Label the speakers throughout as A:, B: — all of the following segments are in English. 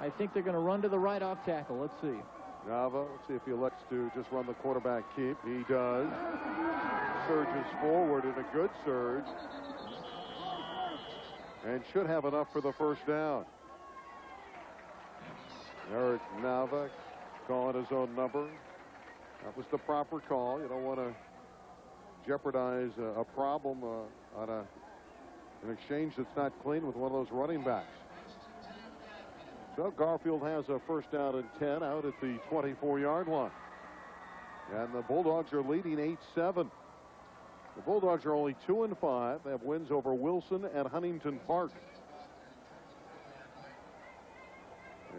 A: I think they're going to run to the right off tackle. Let's see.
B: Nava, let's see if he elects to just run the quarterback keep. He does. Surges forward in a good surge. And should have enough for the first down. Eric Nava calling his own number. That was the proper call. You don't want to jeopardize a problem on an exchange that's not clean with one of those running backs. So Garfield has a first down and 10 out at the 24-yard line. And the Bulldogs are leading 8-7. The Bulldogs are only 2-5. They have wins over Wilson and Huntington Park.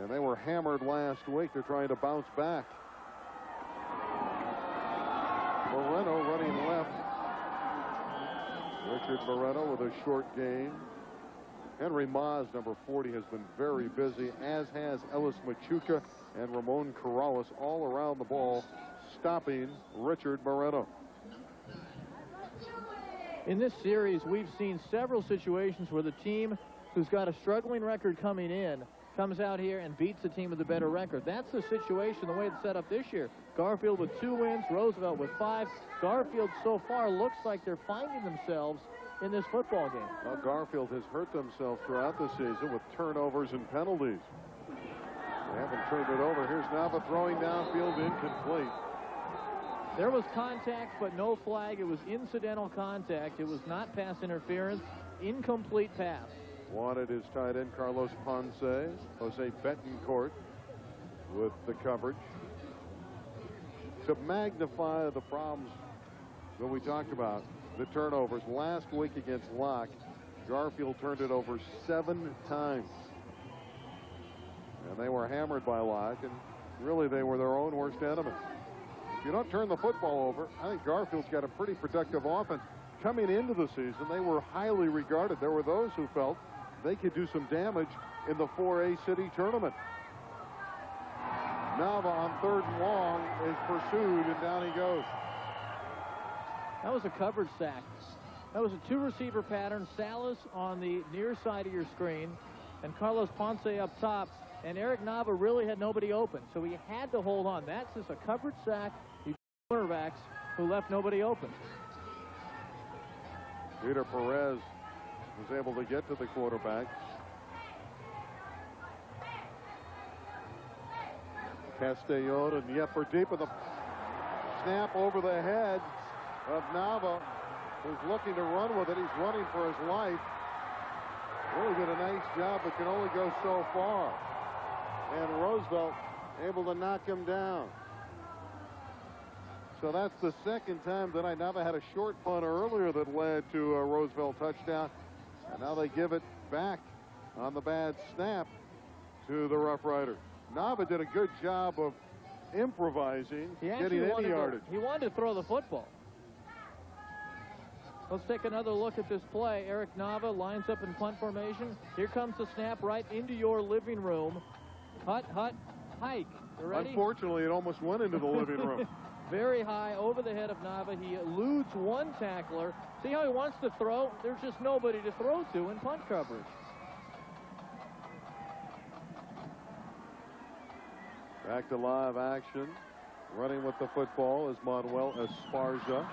B: And they were hammered last week. They're trying to bounce back. Moreno running left. Richard Moreno with a short gain. Henry Maas, number 40, has been very busy, as has Ellis Machuca and Ramon Corrales all around the ball, stopping Richard Moreno.
A: In this series, we've seen several situations where the team who's got a struggling record coming in comes out here and beats the team with a better record. That's the situation, the way it's set up this year. Garfield with 2 wins, Roosevelt with 5. Garfield so far looks like they're finding themselves in this football game.
B: Well, Garfield has hurt themselves throughout the season with turnovers and penalties. They haven't turned it over. Here's Nava throwing downfield, incomplete.
A: There was contact, but no flag. It was incidental contact. It was not pass interference. Incomplete pass.
B: Wanted his tight end, Carlos Ponce. Jose Betancourt with the coverage. To magnify the problems that we talked about, the turnovers last week against Locke, Garfield turned it over 7 times. And they were hammered by Locke, and really they were their own worst enemy. If you don't turn the football over, I think Garfield's got a pretty productive offense. Coming into the season, they were highly regarded. There were those who felt they could do some damage in the 4A city tournament. Nava on 3rd and long is pursued, and down he goes.
A: That was a coverage sack. That was a 2-receiver pattern. Salas on the near side of your screen, and Carlos Ponce up top. And Eric Nava really had nobody open, so he had to hold on. That's just a coverage sack. You quarterbacks who left nobody open.
B: Peter Perez was able to get to the quarterback. Castellon and Yepper deep with a snap over the head of Nava, who's looking to run with it. He's running for his life. Really did a nice job, but can only go so far. And Roosevelt able to knock him down. So that's the second time tonight. Nava had a short punt earlier that led to a Roosevelt touchdown. And now they give it back on the bad snap to the Rough Riders. Nava did a good job of improvising, getting any yardage.
A: He wanted to throw the football. Let's take another look at this play. Eric Nava lines up in punt formation. Here comes the snap right into your living room. Hut, hike. You ready?
B: Unfortunately, it almost went into the living room.
A: Very high over the head of Nava. He eludes one tackler. See how he wants to throw? There's just nobody to throw to in punt coverage.
B: Back to live action. Running with the football is Manuel Esparza.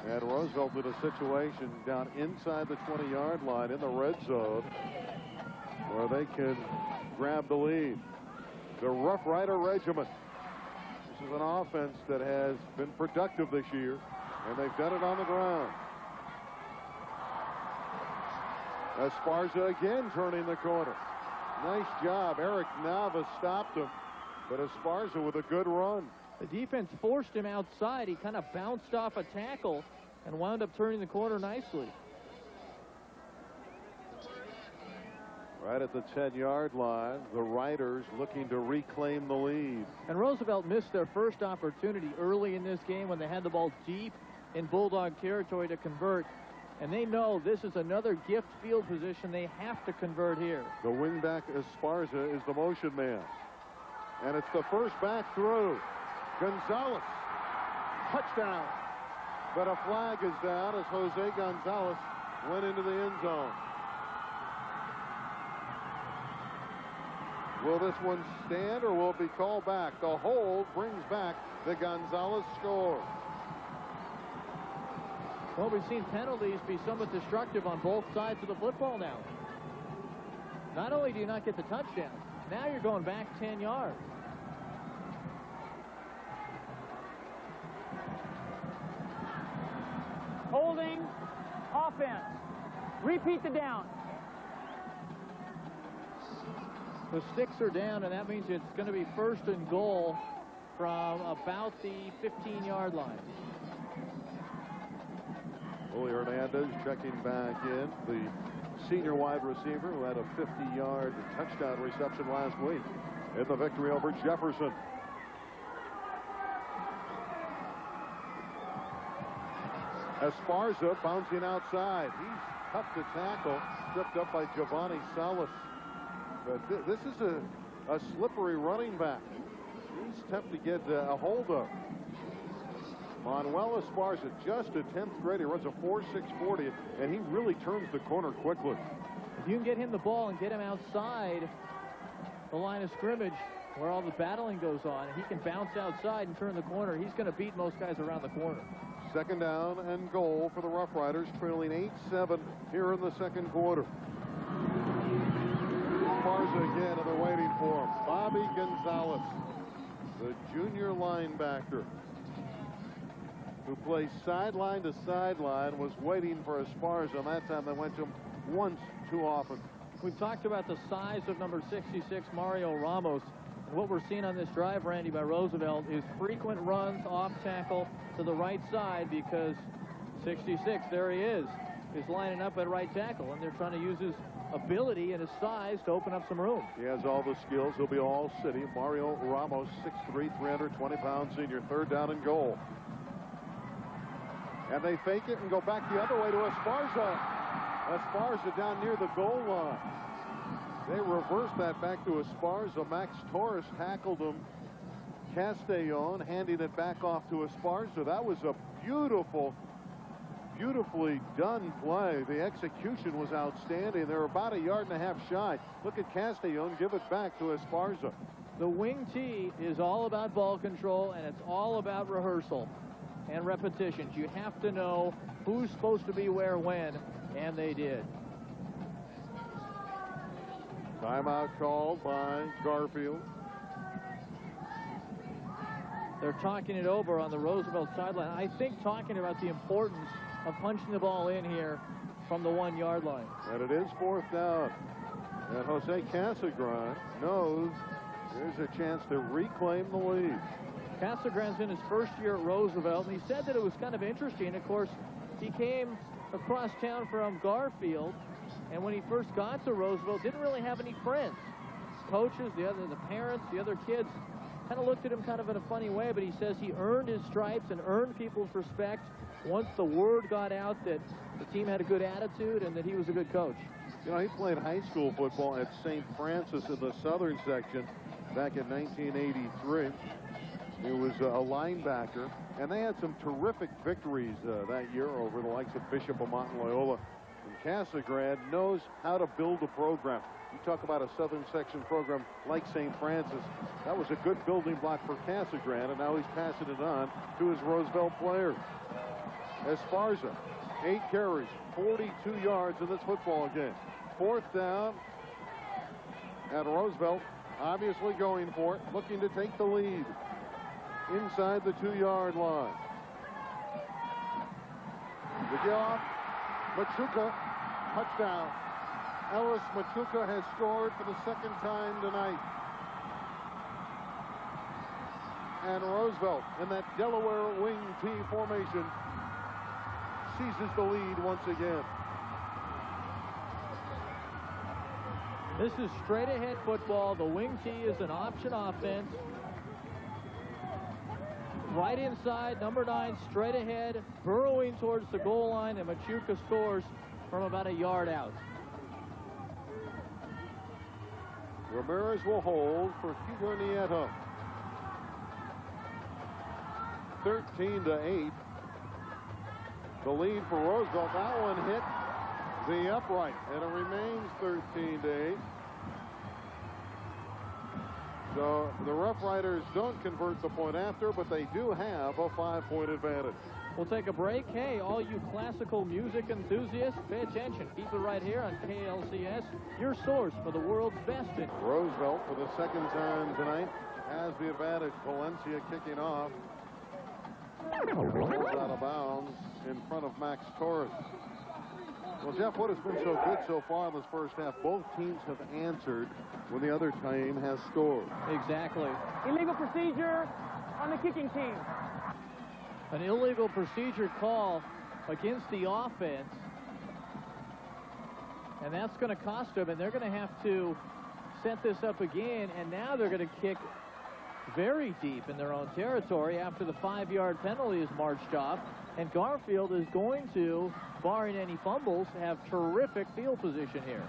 B: And Roosevelt with a situation down inside the 20-yard line in the red zone where they can grab the lead. The Rough Rider Regiment. This is an offense that has been productive this year, and they've done it on the ground. Esparza again turning the corner. Nice job. Eric Nava stopped him, but Esparza with a good run.
A: The defense forced him outside. He kind of bounced off a tackle and wound up turning the corner nicely.
B: Right at the 10-yard line, the Riders looking to reclaim the lead.
A: And Roosevelt missed their first opportunity early in this game when they had the ball deep in Bulldog territory to convert. And they know this is another gift field position. They have to convert here.
B: The wingback Esparza is the motion man. And it's the first back through. Gonzalez. Touchdown. But a flag is down as Jose Gonzalez went into the end zone. Will this one stand or will it be called back? The hold brings back the Gonzalez score.
A: Well, we've seen penalties be somewhat destructive on both sides of the football now. Not only do you not get the touchdown, now you're going back 10 yards.
C: Holding, offense. Repeat the down.
A: The sticks are down, and that means it's going to be 1st and goal from about the 15-yard line.
B: Julio Hernandez checking back in, the senior wide receiver who had a 50-yard touchdown reception last week in the victory over Jefferson. Esparza bouncing outside. He's tough to tackle, tripped up by Giovanni Salas. But this is a slippery running back. He's tough to get a hold of. Manuel Esparza, just a 10th grade. He runs a 4.640, and he really turns the corner quickly.
A: If you can get him the ball and get him outside the line of scrimmage where all the battling goes on, and he can bounce outside and turn the corner, he's going to beat most guys around the corner.
B: 2nd down and goal for the Rough Riders, trailing 8-7 here in the 2nd quarter. Esparza again, and they're waiting for him. Bobby Gonzalez, the junior linebacker, who plays sideline to sideline, was waiting for Esparza, and that time they went to him once too often.
A: We've talked about the size of number 66, Mario Ramos. And what we're seeing on this drive, Randy, by Roosevelt is frequent runs off tackle to the right side, because 66, there he is lining up at right tackle, and they're trying to use his ability and his size to open up some room.
B: He has all the skills. He'll be all city. Mario Ramos, 6'3", 320-pound senior. 3rd down and goal. And they fake it and go back the other way to Esparza. Esparza down near the goal line. They reverse that back to Esparza. Max Torres tackled him. Castellon handing it back off to Esparza. That was a beautifully done play. The execution was outstanding. They're about 1.5 yards shy. Look at Castellon give it back to Esparza.
A: The wing tee is all about ball control, and it's all about rehearsal and repetitions. You have to know who's supposed to be where when, and they did.
B: Timeout called by Garfield.
A: They're talking it over on the Roosevelt sideline. I think talking about the importance of punching the ball in here from the 1-yard line.
B: And it is 4th down. And Jose Casagran knows there's a chance to reclaim the lead.
A: Casagran's in his 1st year at Roosevelt, and he said that it was kind of interesting. Of course, he came across town from Garfield, and when he first got to Roosevelt, didn't really have any friends. Coaches, the parents, the other kids kind of looked at him kind of in a funny way, but he says he earned his stripes and earned people's respect once the word got out that the team had a good attitude and that he was a good coach.
B: You know, he played high school football at St. Francis in the southern section back in 1983. He was a linebacker, and they had some terrific victories that year over the likes of Bishop Amat and Loyola. And Casagran knows how to build a program. You talk about a southern section program like St. Francis. That was a good building block for Casagran, and now he's passing it on to his Roosevelt players. Esparza, 8 carries, 42 yards in this football game. 4th down, and Roosevelt obviously going for it, looking to take the lead inside the 2-yard line. The give off, Machuca, touchdown. Ellis Machuca has scored for the 2nd time tonight. And Roosevelt, in that Delaware wing T formation, seizes the lead once again.
A: This is straight ahead football. The wing tee is an option offense. Right inside, number 9, straight ahead, burrowing towards the goal line, and Machuca scores from about 1 yard out.
B: Ramirez will hold for Hugo Nieto. 13-8. The lead for Roosevelt. That one hit the upright, and it remains 13-8. So the Rough Riders don't convert the point after, but they do have a 5-point advantage.
A: We'll take a break. Hey, all you classical music enthusiasts, pay attention. Keep it right here on KLCS, your source for the world's best.
B: Roosevelt, for the second time tonight, has the advantage. Valencia kicking off. Rolls out of bounds in front of Max Torres. Well, Jeff, what has been so good so far in this first half? Both teams have answered when the other team has scored.
A: Exactly.
C: Illegal procedure on the kicking team.
A: An illegal procedure call against the offense. And that's going to cost them, and they're going to have to set this up again, and now they're going to kick very deep in their own territory after the 5-yard penalty is marched off. And Garfield is going to, barring any fumbles, have terrific field position here.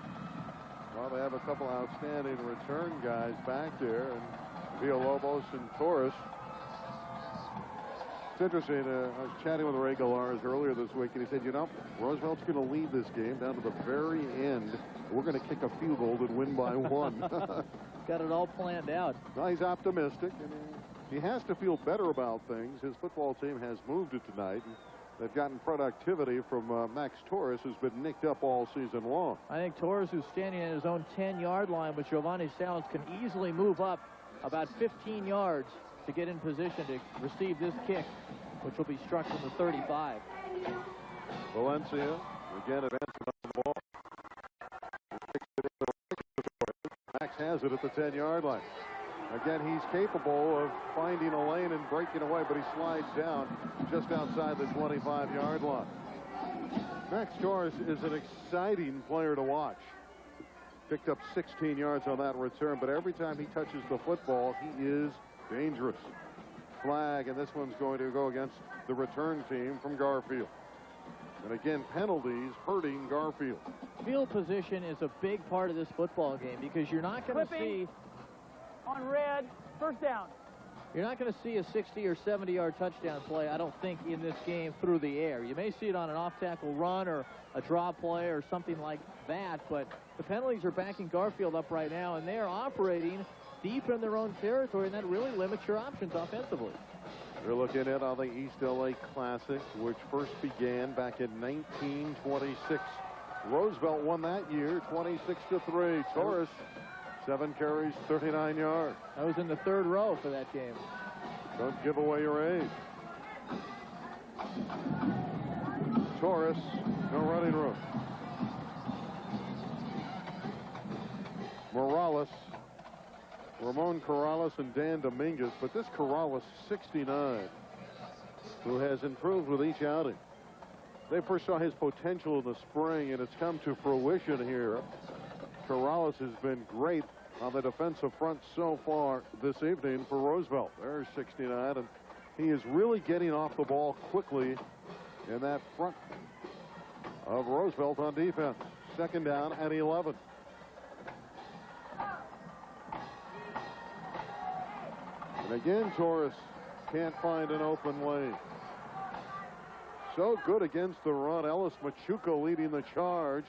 B: Well, they have a couple outstanding return guys back there, and Villalobos and Torres. It's interesting. I was chatting with Ray Galares earlier this week, and he said, you know, Roosevelt's going to lead this game down to the very end. We're going to kick a field goal and win by 1.
A: Got it all planned out.
B: Well, he's optimistic, and he has to feel better about things. His football team has moved it tonight. And they've gotten productivity from Max Torres, who's been nicked up all season long.
A: I think Torres, who's standing at his own 10-yard line with Giovanni Salins, can easily move up about 15 yards to get in position to receive this kick, which will be struck from the 35.
B: Valencia, again, advancing on the ball. Max has it at the 10-yard line. Again, he's capable of finding a lane and breaking away, but he slides down just outside the 25-yard line. Max Torres is an exciting player to watch. Picked up 16 yards on that return, but every time he touches the football, he is dangerous. Flag, and this one's going to go against the return team from Garfield. And again, penalties hurting Garfield.
A: Field position is a big part of this football game because you're not going to see
C: on red, first down.
A: You're not going to see a 60 or 70-yard touchdown play, I don't think, in this game through the air. You may see it on an off-tackle run or a draw play or something like that, but the penalties are backing Garfield up right now, and they are operating deep in their own territory, and that really limits your options offensively.
B: We're looking at on the East LA Classic, which first began back in 1926. Roosevelt won that year, 26-3. Torres, 7 carries, 39 yards.
A: I was in the third row for that game.
B: Don't give away your age. Torres, no running room. Morales, Ramon Corrales, and Dan Dominguez, but this Corrales, 69, who has improved with each outing. They first saw his potential in the spring, and it's come to fruition here. Corrales has been great on the defensive front so far this evening for Roosevelt. There's 69, and he is really getting off the ball quickly in that front of Roosevelt on defense. Second down and 11. And again, Torres can't find an open lane. So good against the run. Ellis Machuca leading the charge.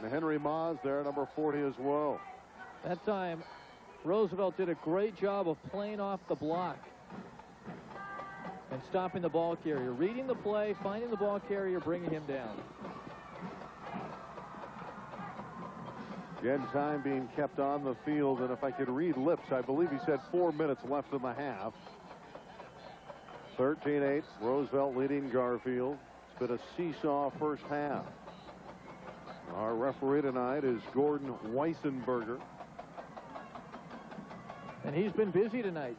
B: And Henry Maas there, number 40 as well.
A: That time, Roosevelt did a great job of playing off the block and stopping the ball carrier, reading the play, finding the ball carrier, bringing him down.
B: Again, time being kept on the field, and if I could read lips, I believe he said 4 minutes left in the half. 13-8, Roosevelt leading Garfield. It's been a seesaw first half. Our referee tonight is Gordon Weissenberger.
A: And he's been busy tonight.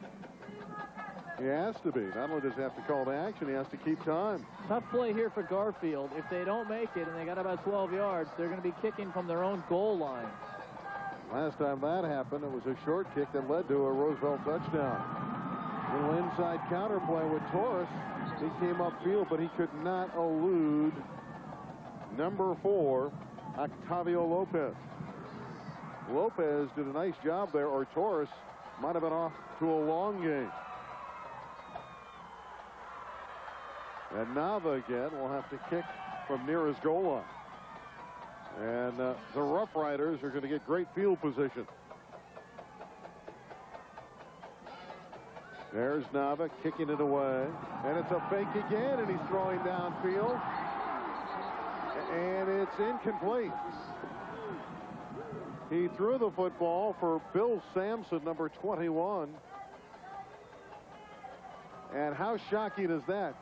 B: He has to be. Not only does he have to call the action, he has to keep time.
A: Tough play here for Garfield. If they don't make it and they got about 12 yards, they're going to be kicking from their own goal line.
B: Last time that happened, it was a short kick that led to a Roosevelt touchdown. Little inside counterplay with Torres. He came upfield, but he could not elude number 4, Octavio Lopez. Lopez did a nice job there, or Torres might have been off to a long game. And Nava again will have to kick from near his goal line. And the Rough Riders are going to get great field position. There's Nava kicking it away. And it's a fake again, and he's throwing downfield. And it's incomplete. He threw the football for Bill Sampson, number 21. And how shocking is that?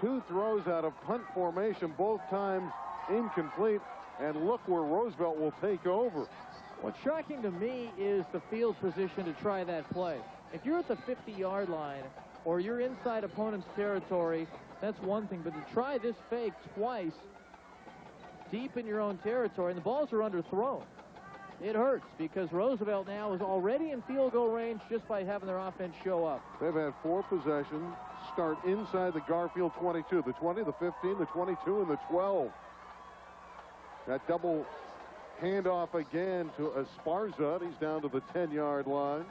B: 2 throws out of punt formation, both times incomplete. And look where Roosevelt will take over.
A: What's shocking to me is the field position to try that play. If you're at the 50-yard line or you're inside opponent's territory, that's one thing. But to try this fake twice deep in your own territory, and the balls are underthrown, it hurts because Roosevelt now is already in field goal range just by having their offense show up.
B: They've had 4 possessions start inside the Garfield 22, the 20, the 15, the 22, and the 12. That double handoff again to Esparza. He's down to the 10-yard line.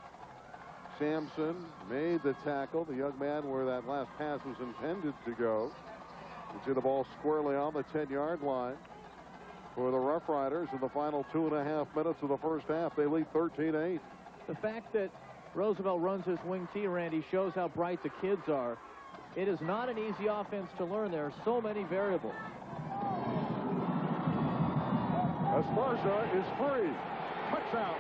B: Sampson made the tackle. The young man where that last pass was intended to go. You see the ball squarely on the 10-yard line for the Rough Riders in the final 2.5 minutes of the first half. They lead 13-8.
A: The fact that Roosevelt runs his wing T, Randy, shows how bright the kids are. It is not an easy offense to learn. There are so many variables.
B: Esparza is free. Touchdown.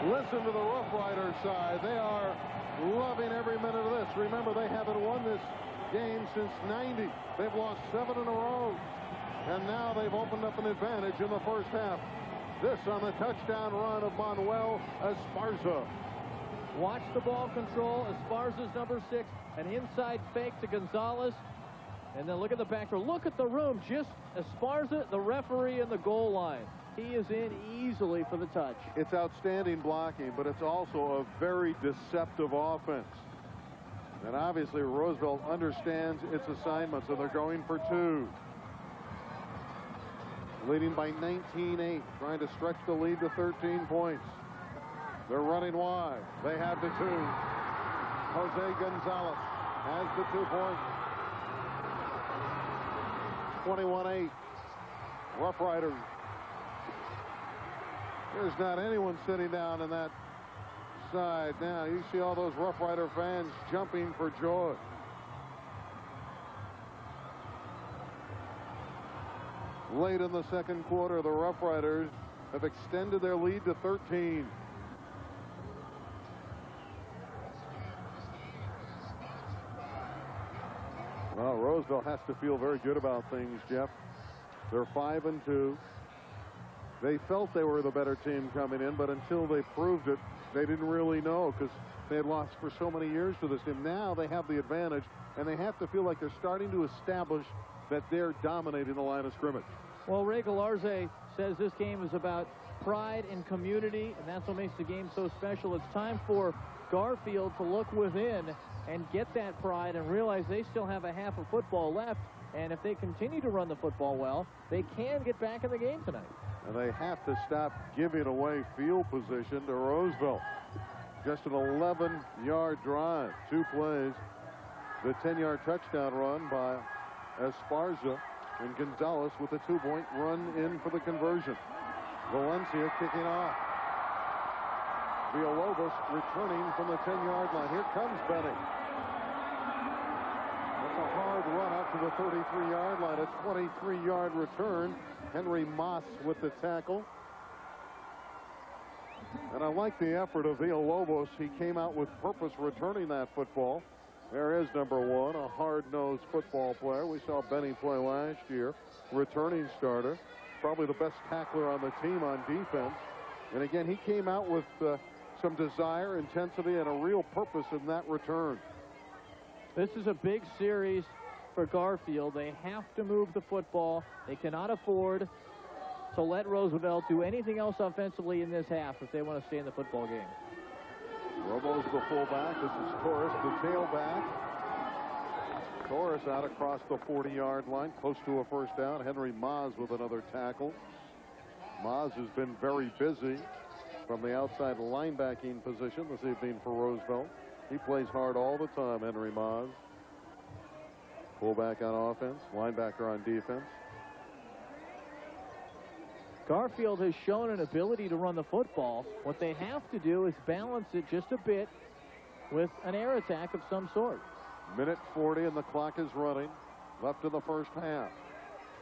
B: Listen to the Rough Riders side. They are loving every minute of this. Remember, they haven't won this game since '90. They've lost 7 in a row. And now they've opened up an advantage in the first half. This on the touchdown run of Manuel Esparza.
A: Watch the ball control. Esparza's number 6. An inside fake to Gonzalez. And then look at the back row. Look at the room. Just Esparza, the referee, and the goal line. He is in easily for the touch.
B: It's outstanding blocking, but it's also a very deceptive offense. And obviously Roosevelt understands its assignments, and they're going for 2. Leading by 19-8, trying to stretch the lead to 13 points. They're running wide. They have the 2. Jose Gonzalez has the 2 points. 21-8. Rough Riders. There's not anyone sitting down in that side now. You see all those Rough Rider fans jumping for joy. Late in the second quarter, the Rough Riders have extended their lead to 13. Well, Roosevelt has to feel very good about things, Jeff. They're 5-2. They felt they were the better team coming in, but until they proved it, they didn't really know because they had lost for so many years to this team. Now they have the advantage, and they have to feel like they're starting to establish that they're dominating the line of scrimmage.
A: Well, Ray Galarze says this game is about pride and community, and that's what makes the game so special. It's time for Garfield to look within and get that pride and realize they still have a half of football left, and if they continue to run the football well, they can get back in the game tonight.
B: And they have to stop giving away field position to Roosevelt. Just an 11-yard drive, 2 plays. The 10-yard touchdown run by Esparza, and Gonzalez with a 2-point run in for the conversion. Valencia kicking off. Villalobos returning from the 10-yard line. Here comes Benny. That's a hard run up to the 33-yard line. A 23-yard return. Henry Moss with the tackle. And I like the effort of Villalobos. He came out with purpose returning that football. There is number 1, a hard-nosed football player. We saw Benny play last year. Returning starter. Probably the best tackler on the team on defense. And again, he came out with some desire, intensity, and a real purpose in that return.
A: This is a big series for Garfield. They have to move the football. They cannot afford to let Roosevelt do anything else offensively in this half if they want to stay in the football game.
B: Robo's the fullback. This is Torres, the tailback. Torres out across the 40-yard line, close to a first down. Henry Maz with another tackle. Maz has been very busy from the outside linebacking position this evening for Roosevelt. He plays hard all the time, Henry Maz. Fullback on offense, linebacker on defense.
A: Garfield has shown an ability to run the football. What they have to do is balance it just a bit with an air attack of some sort.
B: Minute 40 and the clock is running. Left in the first half.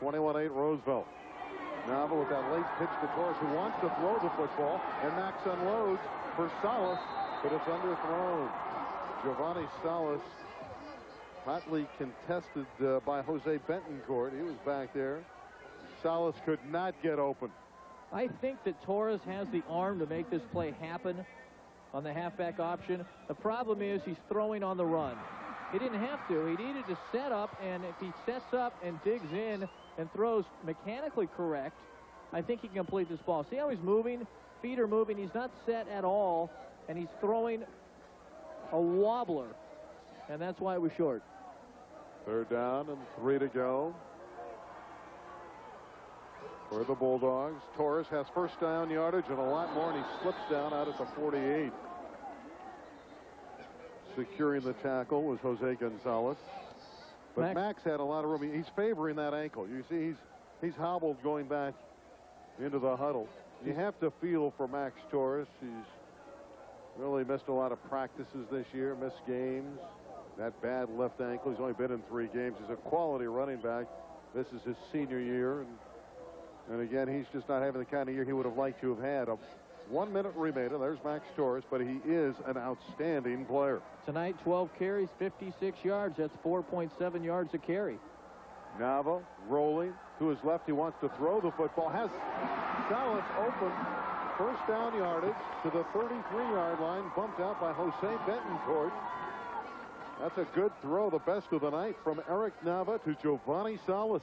B: 21-8 Roosevelt. Nava with that late pitch to Torres, who wants to throw the football, and Max unloads for Salas, but it's underthrown. Giovanni Salas, hotly contested by Jose Betancourt. He was back there. Salas could not get open.
A: I think that Torres has the arm to make this play happen on the halfback option. The problem is he's throwing on the run. He didn't have to. He needed to set up, and if he sets up and digs in and throws mechanically correct, I think he can complete this ball. See how he's moving? Feet are moving. He's not set at all, and he's throwing a wobbler, and that's why it was short.
B: Third down and 3 to go for the Bulldogs. Torres has first down yardage and a lot more, and he slips down out at the 48. Securing the tackle was Jose Gonzalez. But Max had a lot of room. He's favoring that ankle. You see he's hobbled going back into the huddle. You have to feel for Max Torres. He's really missed a lot of practices this year, missed games. That bad left ankle. He's only been in 3 games. He's a quality running back. This is his senior year. And again, he's just not having the kind of year he would have liked to have had. 1 minute remaining. There's Max Torres, but he is an outstanding player.
A: Tonight, 12 carries, 56 yards. That's 4.7 yards a carry.
B: Nava rolling to his left. He wants to throw the football. Has Salas open. First down yardage to the 33-yard line. Bumped out by Jose Betancourt. That's a good throw. The best of the night from Eric Nava to Giovanni Salas.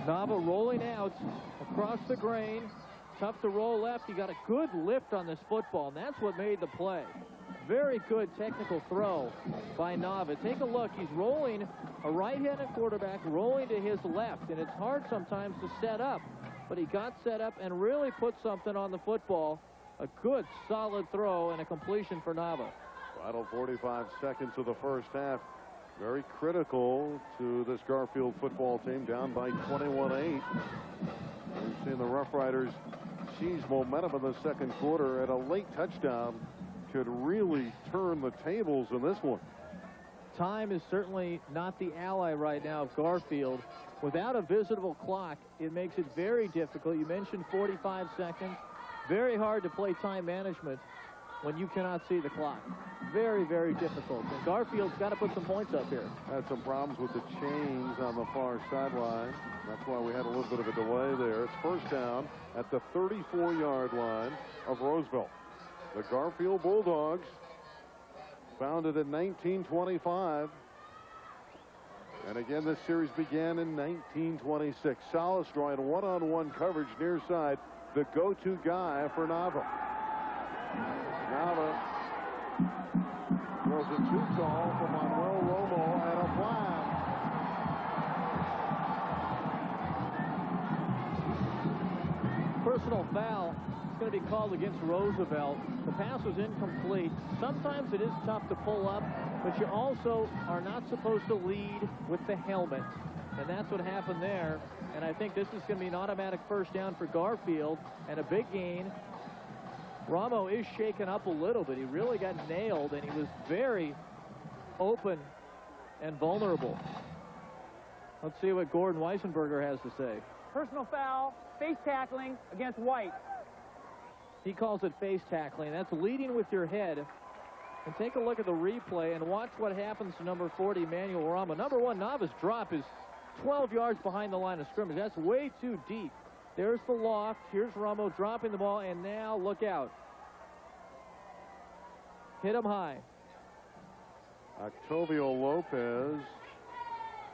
A: Nava rolling out across the grain. Tough to roll left. He got a good lift on this football, and that's what made the play. Very good technical throw by Nava. Take a look. He's rolling, a right-handed quarterback rolling to his left, and it's hard sometimes to set up. But he got set up and really put something on the football. A good, solid throw and a completion for Nava.
B: Final 45 seconds of the first half. Very critical to this Garfield football team, down by 21-8. We've seen the Rough Riders seize momentum in the second quarter, and a late touchdown could really turn the tables in this one.
A: Time is certainly not the ally right now of Garfield. Without a visitable clock, it makes it very difficult. You mentioned 45 seconds. Very hard to play time management when you cannot see the clock. Very, very difficult. And Garfield's got to put some points up here.
B: Had some problems with the chains on the far sideline. That's why we had a little bit of a delay there. It's first down at the 34-yard line of Roosevelt. The Garfield Bulldogs, founded in 1925. And again, this series began in 1926. Salas drawing one-on-one coverage near side, the go-to guy for Nava. Nava throws a too tall for Manuel Romo and a flag.
A: Personal foul is going to be called against Roosevelt. The pass was incomplete. Sometimes it is tough to pull up, but you also are not supposed to lead with the helmet. And that's what happened there. And I think this is going to be an automatic first down for Garfield and a big gain. Romo is shaken up a little bit. He really got nailed, and he was very open and vulnerable. Let's see what Gordon Weissenberger has to say.
C: Personal foul, face tackling against White.
A: He calls it face tackling. That's leading with your head. And take a look at the replay and watch what happens to number 40, Manuel Romo. Number 1, Nava's drop is 12 yards behind the line of scrimmage. That's way too deep. There's the loft. Here's Romo dropping the ball, and now look out. Hit him high.
B: Octavio Lopez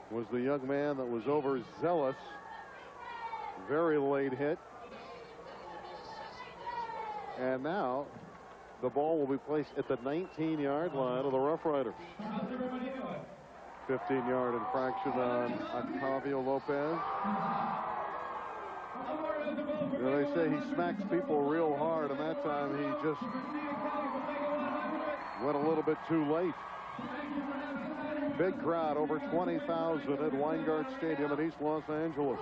B: was the young man that was overzealous. Very late hit. And now the ball will be placed at the 19-yard line of the Rough Riders. 15-yard infraction on Octavio Lopez. You know, they say he smacks people real hard, and that time he just went a little bit too late. Big crowd, over 20,000 at Weingart Stadium in East Los Angeles.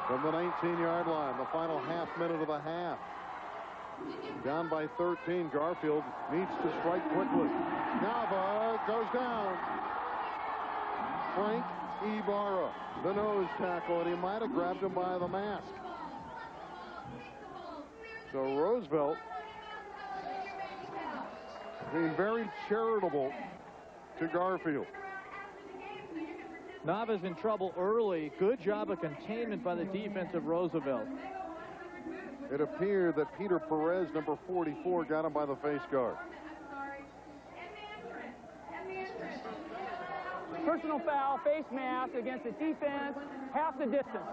B: From the 19-yard line, the final half minute of the half. Down by 13, Garfield needs to strike quickly. Nava goes down. Frank Ibarra, the nose tackle, and he might have grabbed him by the mask. So Roosevelt being very charitable to Garfield.
A: Nava's in trouble early. Good job of containment by the defense of Roosevelt.
B: It appeared that Peter Perez, number 44, got him by the face guard.
C: Personal foul, face mask against the defense, half the distance.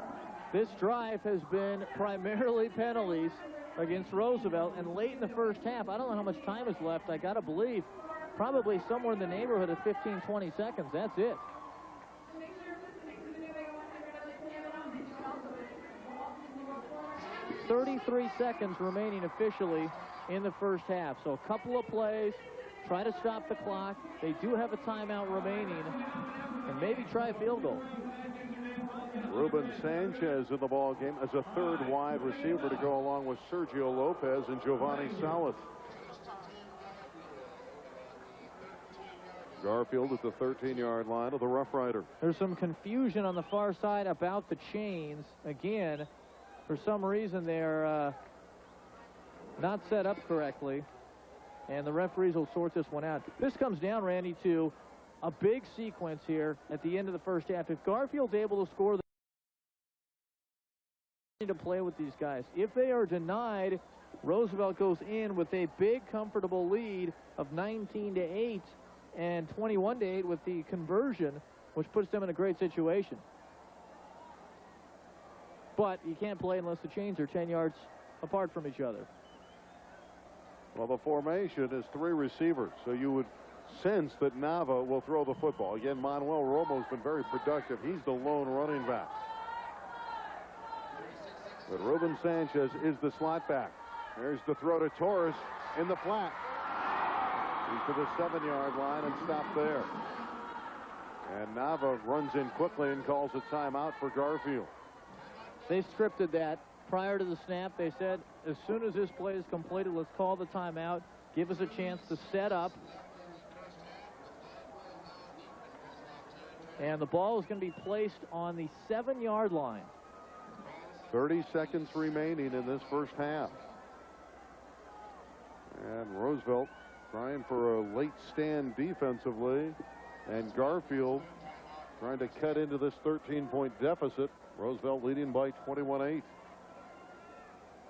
A: This drive has been primarily penalties against Roosevelt, and late in the first half, I don't know how much time is left. I got to believe probably somewhere in the neighborhood of 15, 20 seconds. That's it. .33 seconds remaining officially in the first half. So a couple of plays, try to stop the clock. They do have a timeout remaining, and maybe try a field goal.
B: Ruben Sanchez in the ball game as a third wide receiver to go along with Sergio Lopez and Giovanni Salas. Garfield at the 13-yard line of the Rough Rider.
A: There's some confusion on the far side about the chains. Again, for some reason they're not set up correctly, and the referees will sort this one out. This comes down, Randy, to a big sequence here at the end of the first half. If Garfield's able to score, they need to play with these guys. If they are denied, Roosevelt goes in with a big, comfortable lead of 19-8 and 21-8 with the conversion, which puts them in a great situation. But you can't play unless the chains are 10 yards apart from each other.
B: Well, the formation is three receivers, so you would sense that Nava will throw the football. Again, Manuel Romo's been very productive. He's the lone running back. But Ruben Sanchez is the slot back. There's the throw to Torres in the flat. He's to the 7-yard line and stopped there. And Nava runs in quickly and calls a timeout for Garfield.
A: They scripted that prior to the snap. They said, as soon as this play is completed, let's call the timeout. Give us a chance to set up. And the ball is going to be placed on the 7-yard line.
B: 30 seconds remaining in this first half. And Roosevelt trying for a late stand defensively. And Garfield trying to cut into this 13-point deficit. Roosevelt leading by 21-8.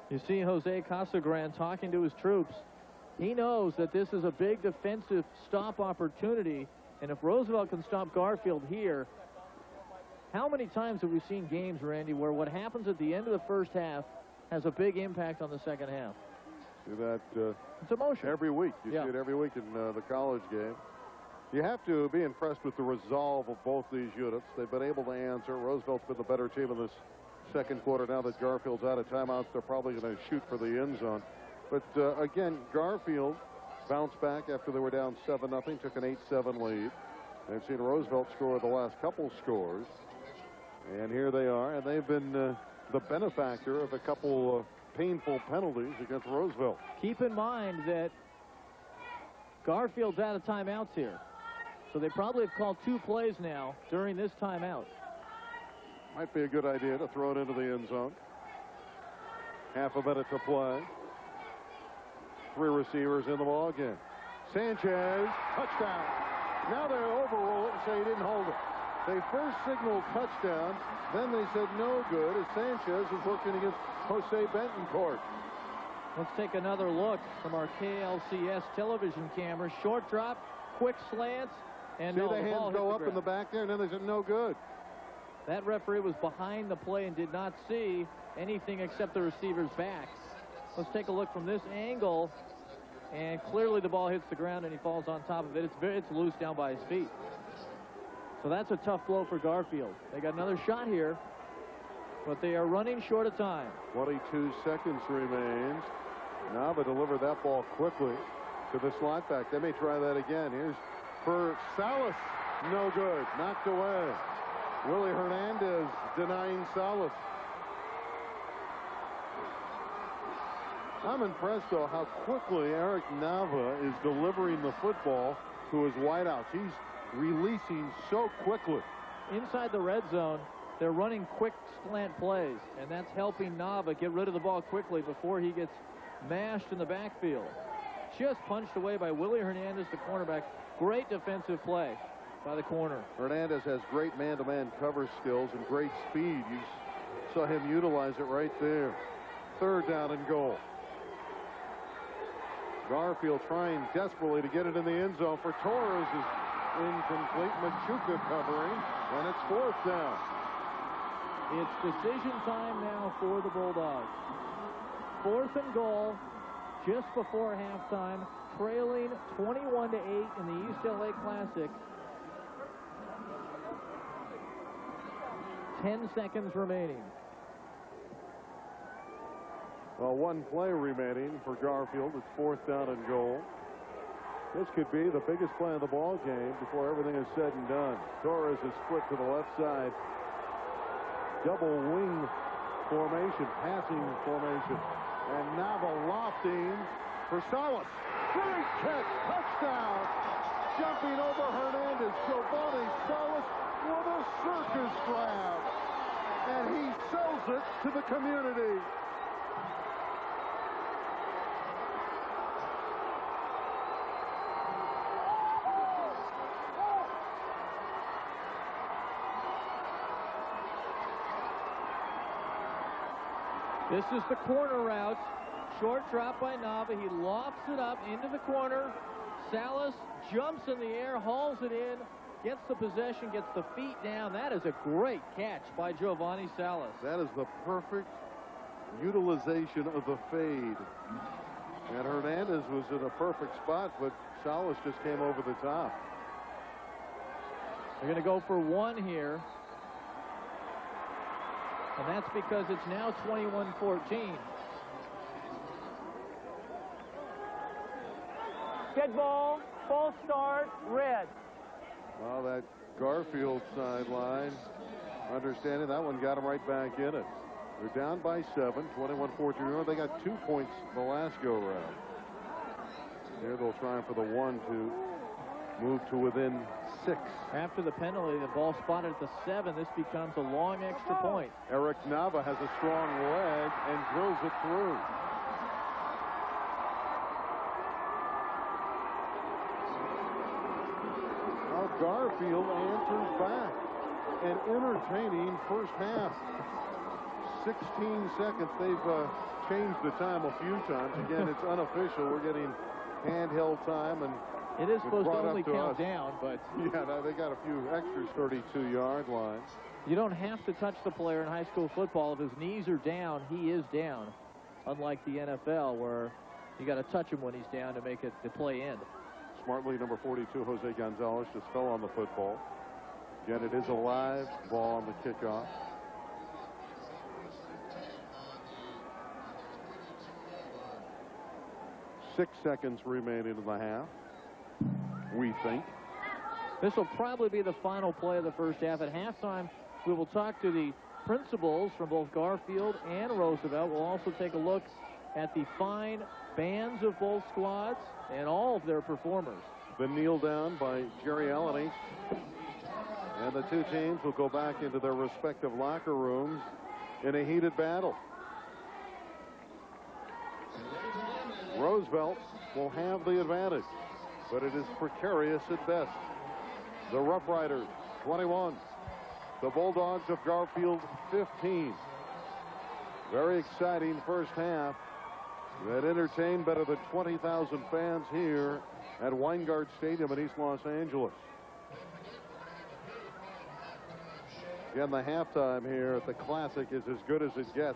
A: You see Jose Casagran talking to his troops. He knows that this is a big defensive stop opportunity. And if Roosevelt can stop Garfield here, how many times have we seen games, Randy, where what happens at the end of the first half has a big impact on the second half?
B: See that
A: it's emotion.
B: Every week. You see it every week in the college game. You have to be impressed with the resolve of both these units. They've been able to answer. Roosevelt's been the better team in this second quarter. Now that Garfield's out of timeouts, they're probably going to shoot for the end zone. But again, Garfield bounced back after they were down 7-0, took an 8-7 lead. They've seen Roosevelt score the last couple scores. And here they are, and they've been the benefactor of a couple painful penalties against Roosevelt.
A: Keep in mind that Garfield's out of timeouts here. So they probably have called 2 plays now during this timeout.
B: Might be a good idea to throw it into the end zone. Half a minute to play. 3 receivers in the ball game. Sanchez, touchdown. Now they overrule it and say he didn't hold it. They first signaled touchdown, then they said no good as Sanchez is working against Jose Bentoncourt.
A: Let's take another look from our KLCS television cameras. Short drop, quick slants, and
B: see
A: no,
B: the
A: the
B: hands go up in the back there, and then they said no good.
A: That referee was behind the play and did not see anything except the receiver's back. Let's take a look from this angle, and clearly the ball hits the ground and he falls on top of it. It's loose down by his feet. So that's a tough blow for Garfield. They got another shot here. but they are running short of time.
B: 22 seconds remains. Nava delivered that ball quickly to the slot back. They may try that again. Here's for Salas. No good. Knocked away. Willie Hernandez denying Salas. I'm impressed, though, how quickly Eric Nava is delivering the football to his wideouts. He's releasing so quickly.
A: Inside the red zone, they're running quick slant plays, and that's helping Nava get rid of the ball quickly before he gets mashed in the backfield. Just punched away by Willie Hernandez, the cornerback. Great defensive play by the corner.
B: Hernandez has great man-to-man cover skills and great speed. You saw him utilize it right there. 3rd down and goal. Garfield trying desperately to get it in the end zone for Torres is incomplete. Machuca covering, and it's 4th down.
A: It's decision time now for the Bulldogs. 4th and goal, just before halftime, trailing 21-8 in the East LA Classic. 10 seconds remaining.
B: Well, 1 play remaining for Garfield. It's 4th down and goal. This could be the biggest play of the ball game before everything is said and done. Torres is split to the left side. Double wing formation, passing formation. And Nava lofting for Salas. Great catch, touchdown. Jumping over Hernandez. Giovanni Salas with a circus grab. And he sells it to the community.
A: This is the corner route. Short drop by Nava. He lofts it up into the corner. Salas jumps in the air, hauls it in, gets the possession, gets the feet down. That is a great catch by Giovanni Salas.
B: That is the perfect utilization of the fade. And Hernandez was in a perfect spot, but Salas just came over the top.
A: They're going to go for 1 here. And that's because it's now 21-14.
C: Dead ball, false start, red.
B: Well, that Garfield sideline, understanding that one got him right back in it. They're down by 7, 21-14. Remember, they got 2 points the last go-round. Here they'll try for the 1 to move to within 6.
A: After the penalty, the ball spotted at the 7. This becomes a long extra point.
B: Eric Nava has a strong leg and drills it through. Now Garfield answers back. An entertaining first half. 16 seconds. They've changed the time a few times. Again, it's unofficial. We're getting handheld time, and
A: it is supposed to only count
B: us
A: down, but
B: yeah, they got a few extras. 32-yard lines.
A: You don't have to touch the player in high school football. If his knees are down, he is down. Unlike the NFL, where you got to touch him when he's down to make it the play end.
B: Smartly, number 42, Jose Gonzalez, just fell on the football. Again, it is a live ball on the kickoff. Six seconds remaining in the half, we think.
A: This will probably be the final play of the first half. At halftime, we will talk to the principals from both Garfield and Roosevelt. We'll also take a look at the fine bands of both squads and all of their performers.
B: The kneel down by Jerry Alleney. And the two teams will go back into their respective locker rooms in a heated battle. Roosevelt will have the advantage, but it is precarious at best. The Rough Riders, 21. The Bulldogs of Garfield, 15. Very exciting first half that entertained better than 20,000 fans here at Weingart Stadium in East Los Angeles. Again, the halftime here at the Classic is as good as it gets.